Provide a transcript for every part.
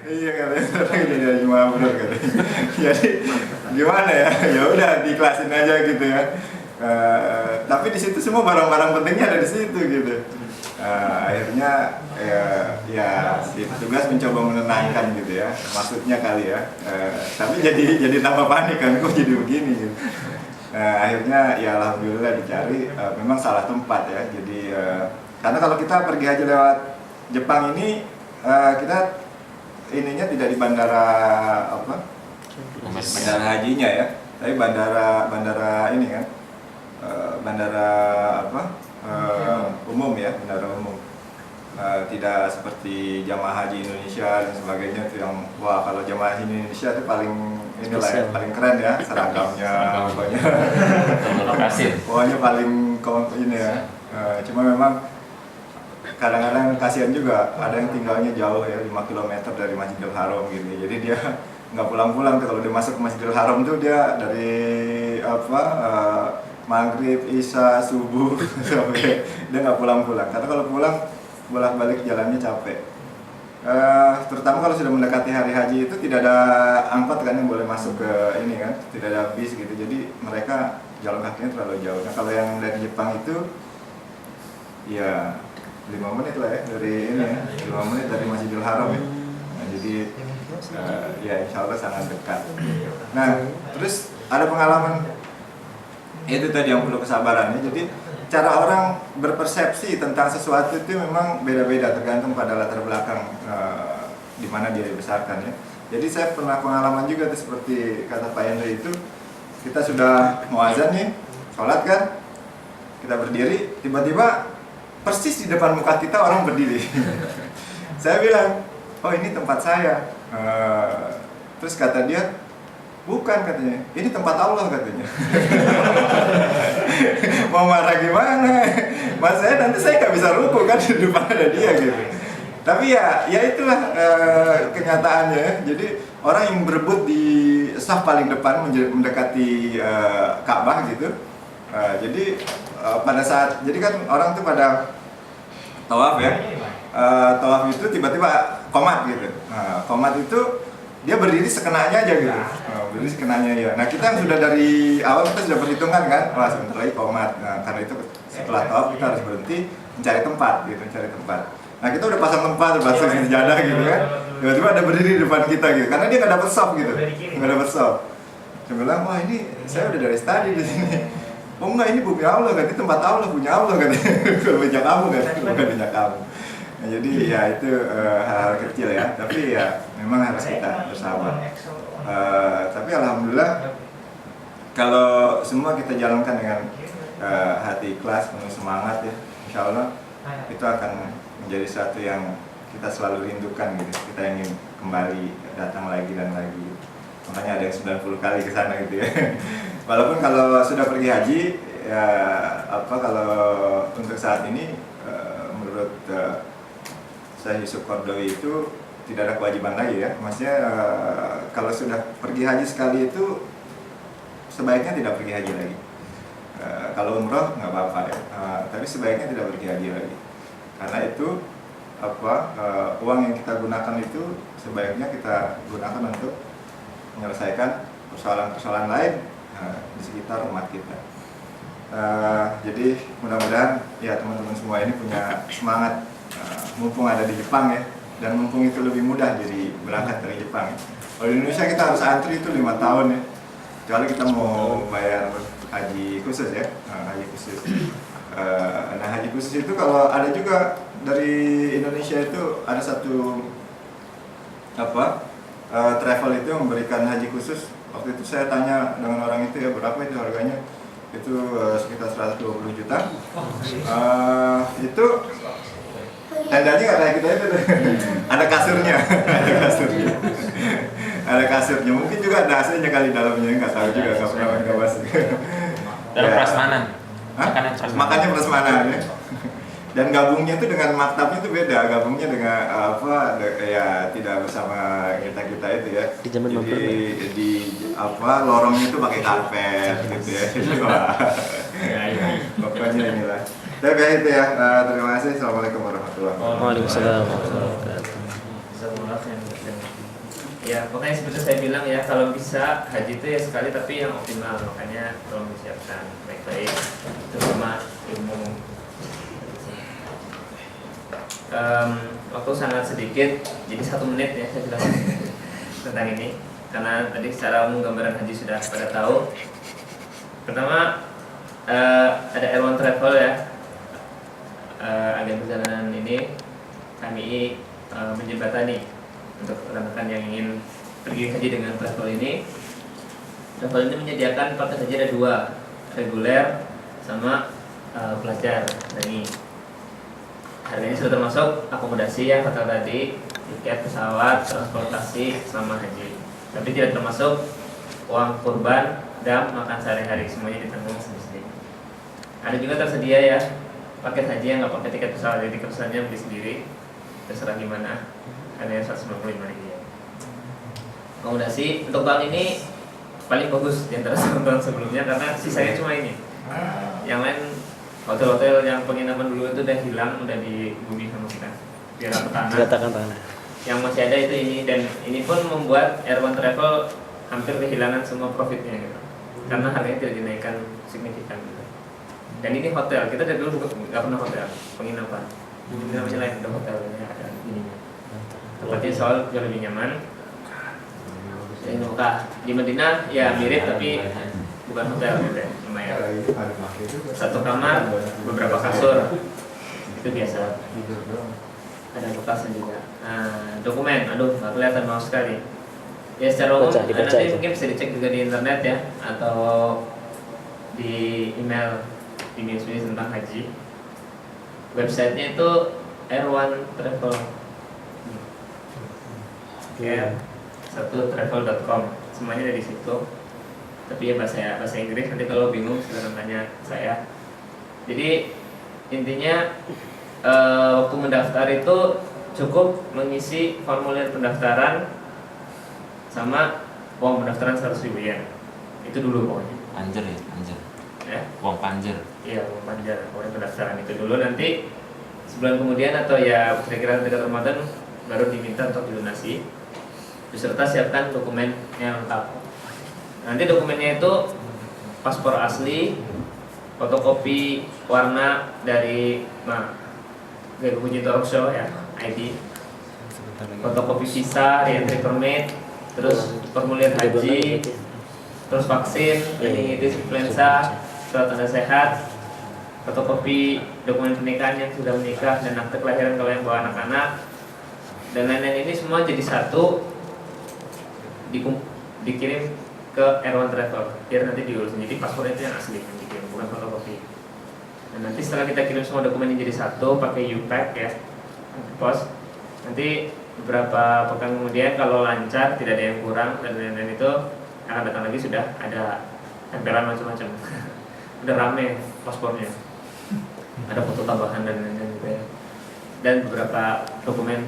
Iya katanya orang jadi haji mabrur katanya. Jadi gimana ya? Ya udah diklasin aja gitu ya. Tapi di situ semua barang-barang pentingnya ada di situ gitu. Akhirnya ya si petugas mencoba menenangkan gitu ya, maksudnya kali ya. Tapi jadi tambah panik kan, kok jadi begini gitu. Akhirnya ya alhamdulillah dicari, memang salah tempat ya. Jadi karena kalau kita pergi haji lewat Jepang ini, kita ininya tidak di bandara apa? Bandara hajinya ya, tapi bandara ini kan, bandara apa? Umum ya, bandara umum. Tidak seperti jamaah haji Indonesia dan sebagainya itu yang wah, kalau jamaah haji Indonesia itu paling inilah ya, paling keren ya, seragamnya pokoknya. Pokoknya paling ini ya. Cuma memang kadang-kadang kasihan juga, ada yang tinggalnya jauh ya, 5 km dari Masjidil Haram gitu. Jadi dia nggak pulang-pulang tuh. Kalau dia masuk ke Masjidil Haram tuh dia dari apa, maghrib, isya, subuh sampai dia nggak pulang-pulang. Karena kalau pulang bolak-balik jalannya capek. Terutama kalau sudah mendekati hari haji itu tidak ada angkot kan yang boleh masuk ke ini kan, tidak ada bis gitu. Jadi mereka jalan kakinya terlalu jauh. Nah kalau yang dari Jepang itu ya 5 menit lah ya dari ini ya, 5 menit dari Masjidil Haram ya. Nah, jadi ya insya Allah sangat dekat. Nah terus ada pengalaman itu tadi yang perlu kesabaran ya. Jadi cara orang berpersepsi tentang sesuatu itu memang beda-beda tergantung pada latar belakang di mana dia dibesarkan ya. Jadi saya pernah pengalaman juga tuh seperti kata Pak Henry itu, kita sudah mau azan nih, sholat kan, kita berdiri, tiba-tiba persis di depan muka kita orang berdiri. Saya bilang, oh ini tempat saya. Terus kata dia, bukan katanya, ini tempat Allah katanya. Mau marah gimana? Mas saya nanti saya nggak bisa ruku kan di depan ada dia gitu. Tapi ya itulah kenyataannya. Jadi orang yang berebut di saf paling depan mendekati Ka'bah gitu. Jadi pada saat, jadi kan orang tuh pada tawaf ya. Tawaf itu tiba-tiba qomat gitu. Qomat itu dia berdiri sekenanya aja gitu, berdiri sekenanya ya. Nah kita yang sudah dari awal kita sudah perhitungkan kan, wah sebentar lagi qomat. Nah karena itu setelah tawaf kita harus berhenti mencari tempat gitu, mencari tempat. Nah kita udah pasang tempat, udah pasang sejadah gitu kan, tiba-tiba ada berdiri di depan kita gitu, karena dia nggak dapet sop gitu, nggak dapet sop. Saya bilang, wah ini saya udah dari tadi di sini. Oh enggak, ini bumi Allah kan, ini tempat Allah, punya Allah kan, punya kamu kan, bukan punya kamu. Nah, jadi ya itu hal-hal kecil ya, tapi ya memang harus kita bersabar. Tapi alhamdulillah kalau semua kita jalankan dengan hati ikhlas, penuh semangat ya, insya Allah itu akan menjadi sesuatu yang kita selalu rindukan gitu. Kita ingin kembali datang lagi dan lagi. Makanya ada yang 90 kali ke sana gitu ya. Walaupun kalau sudah pergi haji ya kalau untuk saat ini menurut saya Yusuf Kordowi itu tidak ada kewajiban lagi ya. Maksudnya kalau sudah pergi haji sekali itu sebaiknya tidak pergi haji lagi. Kalau umroh nggak apa-apa ya, tapi sebaiknya tidak pergi haji lagi. Karena itu uang yang kita gunakan itu sebaiknya kita gunakan untuk menyelesaikan persoalan-persoalan lain di sekitar umat kita. Jadi mudah-mudahan ya teman-teman semua ini punya semangat, mumpung ada di Jepang ya, dan mumpung itu lebih mudah jadi berangkat dari Jepang ya. Kalau di Indonesia kita harus antri itu 5 tahun ya, kecuali kita mau bayar haji khusus ya, haji khusus. Nah haji khusus itu kalau ada juga dari Indonesia itu ada satu travel itu yang memberikan haji khusus. Waktu itu saya tanya dengan orang itu ya, berapa itu harganya? Itu sekitar 120 juta. Itu tendanya nggak kayak kita itu, ada kasurnya, ada kasurnya. Mungkin juga ada AC-nya kali dalamnya, nggak tahu juga, nggak pernah nggak bahas. Dalam prasmanan. Makannya prasmanan ya. Dan gabungnya itu dengan maktabnya itu beda, gabungnya dengan ya tidak bersama kita itu ya. Jadi di lorongnya itu pakai karpet gitu ya. Pokoknya inilah. Tapi itu ya, terima kasih. Assalamualaikum warahmatullahi wabarakatuh. Waalaikumsalam warahmatullahi wabarakatuh. menolak yang ya pokoknya seperti saya bilang ya, kalau bisa haji itu ya sekali tapi yang optimal, makanya tolong disiapkan baik-baik terutama ilmu. Waktu sangat sedikit, jadi 1 menit ya saya bilang tentang ini, karena tadi secara umum gambaran haji sudah pada tahu. Pertama ada Airone Travel ya, agen perjalanan ini kami menjembatani untuk rekan-rekan yang ingin pergi haji dengan travel ini. Travel ini menyediakan paket haji ada 2, reguler sama pelajar. Ini harganya sudah termasuk akomodasi ya, hotel tadi, tiket pesawat, transportasi sama haji. Tapi tidak termasuk uang kurban dan makan sehari-hari, semuanya ditanggung sendiri. Ada juga tersedia ya paket haji yang nggak pakai tiket pesawat, jadi tiket pesawatnya beli sendiri, terserah gimana. Harganya 195 ribu ya. Akomodasi untuk bank ini paling bagus di antara bank sebelumnya karena sisanya cuma ini. Yang lain hotel-hotel yang penginapan dulu itu udah hilang, udah dibumi sama kita. Diratakan tanah. Yang masih ada itu ini, dan ini pun membuat Airone Travel hampir kehilangan semua profitnya gitu. Karena harganya tidak dinaikkan signifikan gitu. Dan ini hotel, kita dari dulu nggak pernah hotel, penginapan. Ini namanya lain, ada hotelnya, ada ininya. Tempatnya soal jauh lebih nyaman. Ini Mekah, di Madinah ya mirip tapi bukan hotel gitu ya, lumayan. 1 kamar, beberapa kasur, itu biasa. Ada bekasan juga. Nah, dokumen, aduh nggak kelihatan mau sekali. Ya secara umum nanti mungkin bisa dicek juga di internet ya, atau di email di tentang haji. Websitenya itu Airone Travel. Ya, travel.com, semuanya dari situ. Tapi ya bahasa Inggris, nanti kalau bingung silakan tanya saya. Jadi intinya waktu mendaftar itu cukup mengisi formulir pendaftaran sama uang pendaftaran 100 ribu yen. Itu dulu pokoknya. Panjer. Ya? Uang panjer. Iya, uang panjer. Pokoknya pendaftaran itu dulu, nanti sebulan kemudian atau ya kira-kira dekat Ramadan baru diminta untuk dilunasi. Beserta siapkan dokumen yang lengkap. Nanti dokumennya itu paspor asli, fotokopi warna dari Gakuji Torokso ya, ID, fotokopi visa, re-entry permit, terus formulir haji, terus vaksin, meningitis, influenza, surat tanda sehat, fotokopi dokumen pernikahan yang sudah menikah dan akte kelahiran kalau yang bawa anak-anak, dan lain-lain. Ini semua jadi satu, dikirim ke Airone Travel biar nanti diurus. Jadi paspornya itu yang asli yang dikirim, bukan fotokopi. Dan nanti setelah kita kirim semua dokumen ini jadi satu pakai U-Pack ya, pos. Nanti beberapa pekan kemudian kalau lancar, tidak ada yang kurang dan lain-lain, itu akan datang lagi sudah ada tempelan macam-macam. Udah rame paspornya, ada foto tambahan dan lain-lain gitu ya. Dan beberapa dokumen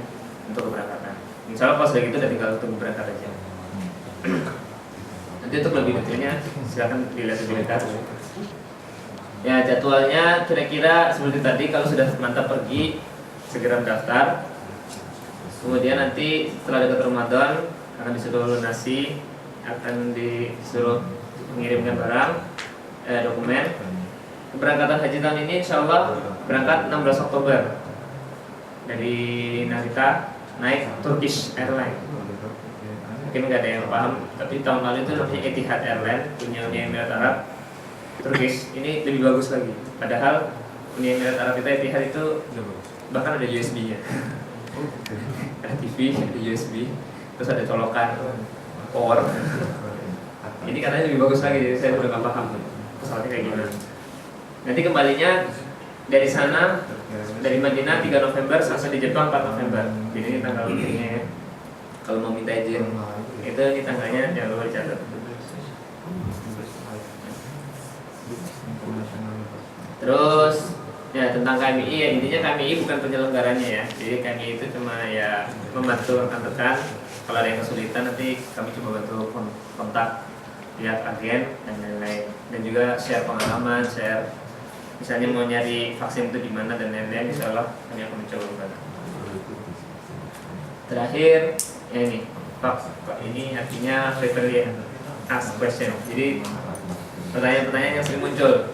untuk keberangkatan. Insya Allah pas udah gitu udah tinggal tunggu berangkat aja. Nanti untuk lebih detailnya silakan dilihat lebih dekat. Ya jadwalnya kira-kira seperti tadi, kalau sudah mantap pergi segera mendaftar. Kemudian nanti setelah dekat Ramadan akan disuruh lunasi, akan disuruh mengirimkan barang, dokumen. Keberangkatan haji tahun ini insya Allah berangkat 16 Oktober dari Narita, naik Turkish Airlines. Mungkin nggak ada yang paham, tapi tahun lalu itu namanya Etihad Airlines, punya Uni Emirat Arab. Turkish ini lebih bagus lagi, padahal Uni Emirat Arab itu Etihad itu bahkan ada USB-nya, ada TV, ada USB, terus ada colokan power. Ini katanya lebih bagus lagi, jadi saya udah nggak paham pesawatnya kayak gimana. Nanti kembalinya dari sana, dari Madinah 3 November, sampai di Jepang 4 November. Jadi ini tanggal pentingnya ya. Kalau mau minta izin, itu ini tanggalnya jangan lupa dicatat. Terus ya tentang KMI ya, intinya KMI bukan penyelenggaranya ya. Jadi KMI itu cuma ya membantu rekan-rekan. Kalau ada yang kesulitan nanti kami coba bantu kontak pihak agen dan lain-lain. Dan juga share pengalaman, share misalnya mau nyari vaksin itu di mana dan lain-lain, insya Allah kami akan mencoba membantu. Terakhir, ya ini, ini artinya frequently asked question. Jadi pertanyaan-pertanyaan yang sering muncul.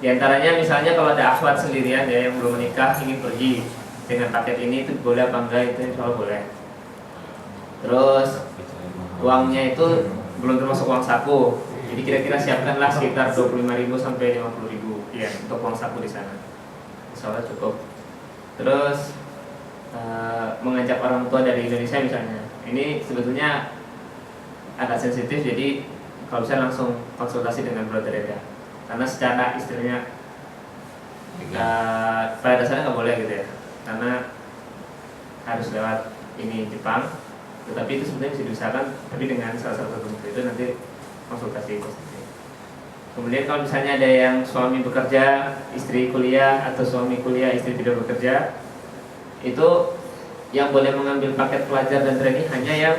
Di antaranya misalnya kalau ada akhwat sendirian ya yang belum menikah ingin pergi dengan paket ini, itu boleh apa enggak? Itu insya Allah boleh. Terus uangnya itu belum termasuk uang saku. Jadi kira-kira siapkanlah sekitar 25.000 sampai 50.000 ya untuk uang saku di sana. Insya Allah cukup. Terus mengajak orang tua dari Indonesia misalnya. Ini sebetulnya agak sensitif, jadi kalau bisa langsung konsultasi dengan brother Reda. Karena secara istilahnya pada dasarnya nggak boleh gitu ya, karena harus lewat ini Jepang. Tetapi itu sebenarnya bisa diusahakan, tapi dengan salah satu menteri itu nanti konsultasi. Kemudian kalau misalnya ada yang suami bekerja, istri kuliah, atau suami kuliah, istri tidak bekerja, itu yang boleh mengambil paket pelajar dan training hanya yang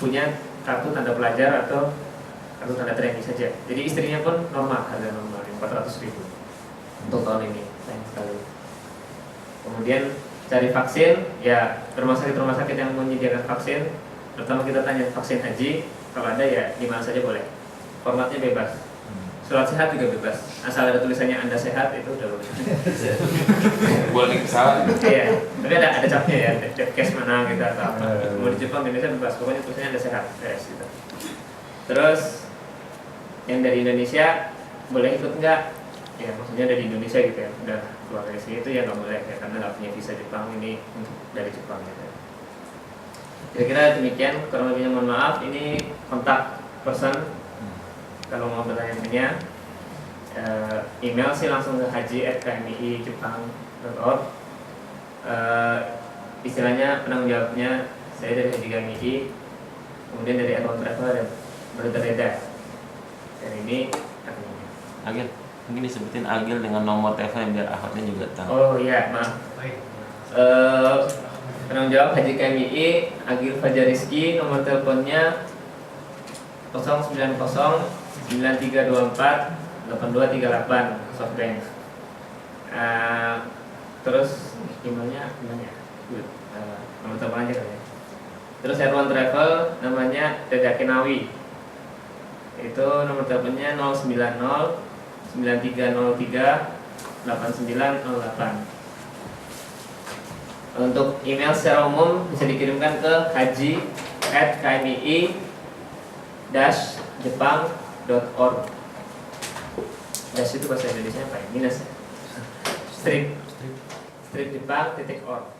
punya kartu tanda pelajar atau kartu tanda training saja. Jadi istrinya pun normal, harga normal 400.000 untuk tahun ini, sayang sekali. Kemudian cari vaksin, ya rumah sakit yang menyediakan vaksin. Pertama kita tanya vaksin haji, kalau ada ya di mana saja boleh. Formatnya bebas. Surat sehat juga bebas, asal ada tulisannya Anda sehat itu udah boleh. Boleh naik pesawat. Iya, tapi ada capnya ya, case mana gitu atau apa. Mau di Jepang, Indonesia bebas, pokoknya tulisannya Anda sehat, gitu. Terus yang dari Indonesia boleh ikut nggak? Ya maksudnya dari Indonesia gitu ya, udah keluar dari sini itu ya nggak boleh ya, karena nggak punya visa Jepang, ini dari Jepang gitu. Kira-kira demikian, kurang lebihnya mohon maaf. Ini kontak person. Kalau mau bertanya-tanya, email sih langsung ke haji@kmii.jepang.org. Istilahnya penanggung jawabnya saya dari Haji KMI, kemudian dari Account Travel dan Brother Reda. Dan ini adminnya. Agil, mungkin disebutin Agil dengan nomor telepon biar akhwatnya juga tahu. Oh iya, maaf. Penanggung jawab Haji KMI Agil Fajar Rizky, nomor teleponnya 090 9324 8238 Softbank. Terus emailnya gimana ya? Nomor telepon aja kali ya. Terus Erwan Travel namanya Reda Kenawi. Itu nomor teleponnya 090 9303 8908. Untuk email secara umum bisa dikirimkan ke haji@kmii-jepang.org. Dash itu bahasa Indonesia apa ya? Minus ya? Strip Jepang.org.